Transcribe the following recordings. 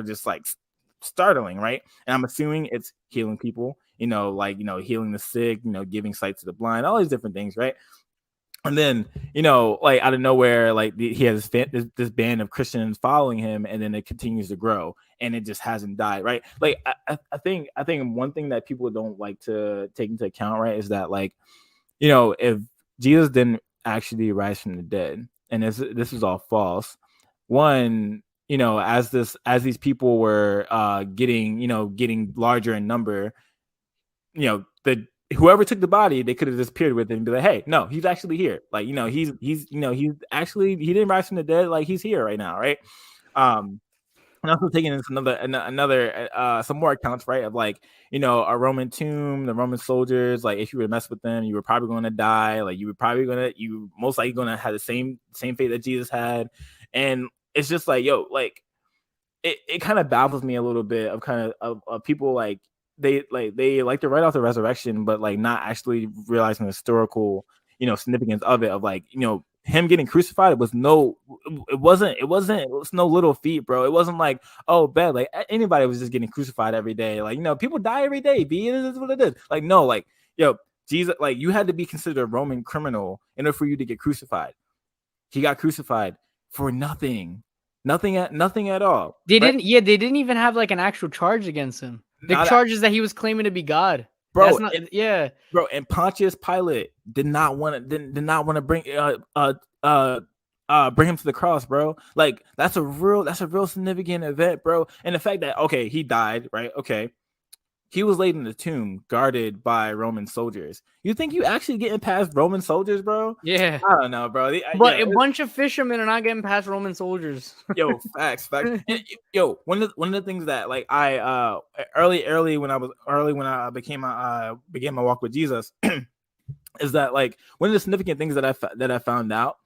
just like startling, right? And I'm assuming it's healing people, like, healing the sick, giving sight to the blind, all these different things, right? And then, like out of nowhere, like he has this band of Christians following him, and then it continues to grow, and it just hasn't died, right? Like I think one thing that people don't like to take into account, right, is that, like, if Jesus didn't actually rise from the dead, and this is all false. One, as these people were getting larger in number, the whoever took the body, they could have disappeared with it and be like, hey, no, he's actually here. Like, he's actually, he didn't rise from the dead. Like, he's here right now, right? And also taking this another some more accounts, right, of like, a Roman tomb, the Roman soldiers, like if you were to mess with them, you were probably going to die. Like you most likely going to have the same fate that Jesus had. And it's just like, yo, like it kind of baffles me a little bit of people, like they like to write off the resurrection, but like not actually realizing the historical, significance of it, of like, him getting crucified was no little feat, bro. It wasn't like, oh, bad, like anybody was just getting crucified every day. Like, people die every day. It is what it is. Like, no, like, yo, Jesus, like, you had to be considered a Roman criminal in order for you to get crucified. He got crucified for nothing at all. They didn't even have like an actual charge against him. The charge is that he was claiming to be God. Bro, bro, and Pontius Pilate did not want to bring bring him to the cross, bro. Like, that's a real significant event, bro. And the fact that, okay, he died, right? Okay, he was laid in the tomb, guarded by Roman soldiers. You think you actually getting past Roman soldiers, bro? Yeah, I don't know, bro. But a bunch of fishermen are not getting past Roman soldiers. Yo, facts. And, yo, one of the things that, like, I early when I began my walk with Jesus is that, like, one of the significant things that I found out,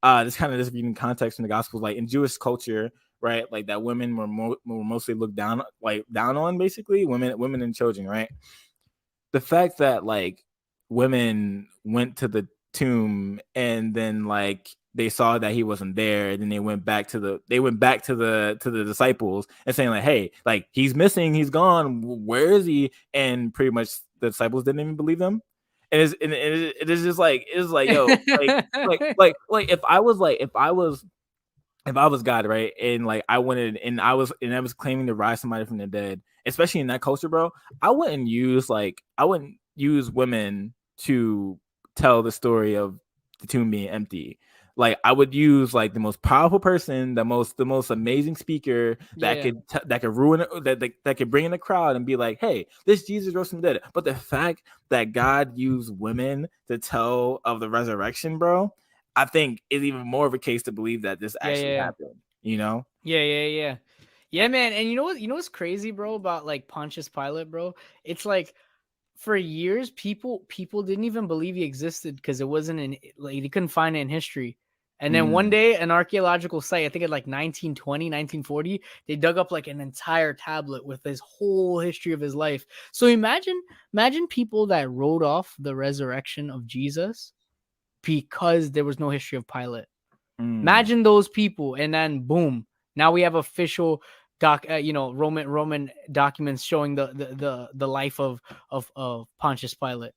just kind of just reading context in the Gospels, like in Jewish culture, right, like that women were mostly looked down on, basically, women and children, right? The fact that, like, women went to the tomb and then, like, they saw that he wasn't there, and then they went back to the disciples and saying, like, hey, like, he's missing, he's gone, where is he? And pretty much the disciples didn't even believe them. And it is just like, yo, like if I was God, right, and like I was claiming to rise somebody from the dead, especially in that culture, bro, I wouldn't use women to tell the story of the tomb being empty. Like, I would use, like, the most powerful person, the most amazing speaker that could ruin it, that could bring in the crowd and be like, hey, this Jesus rose from the dead. But the fact that God used women to tell of the resurrection, bro, I think is even more of a case to believe that this actually happened, Yeah, man. And you know what's crazy, bro, about like Pontius Pilate, bro? It's like, for years, people didn't even believe he existed because it wasn't like, they couldn't find it in history. And then one day, an archaeological site, I think in like 1920, 1940, they dug up like an entire tablet with his whole history of his life. So imagine people that wrote off the resurrection of Jesus because there was no history of Pilate. Imagine those people, and then boom, now we have official Roman documents showing the life of Pontius Pilate.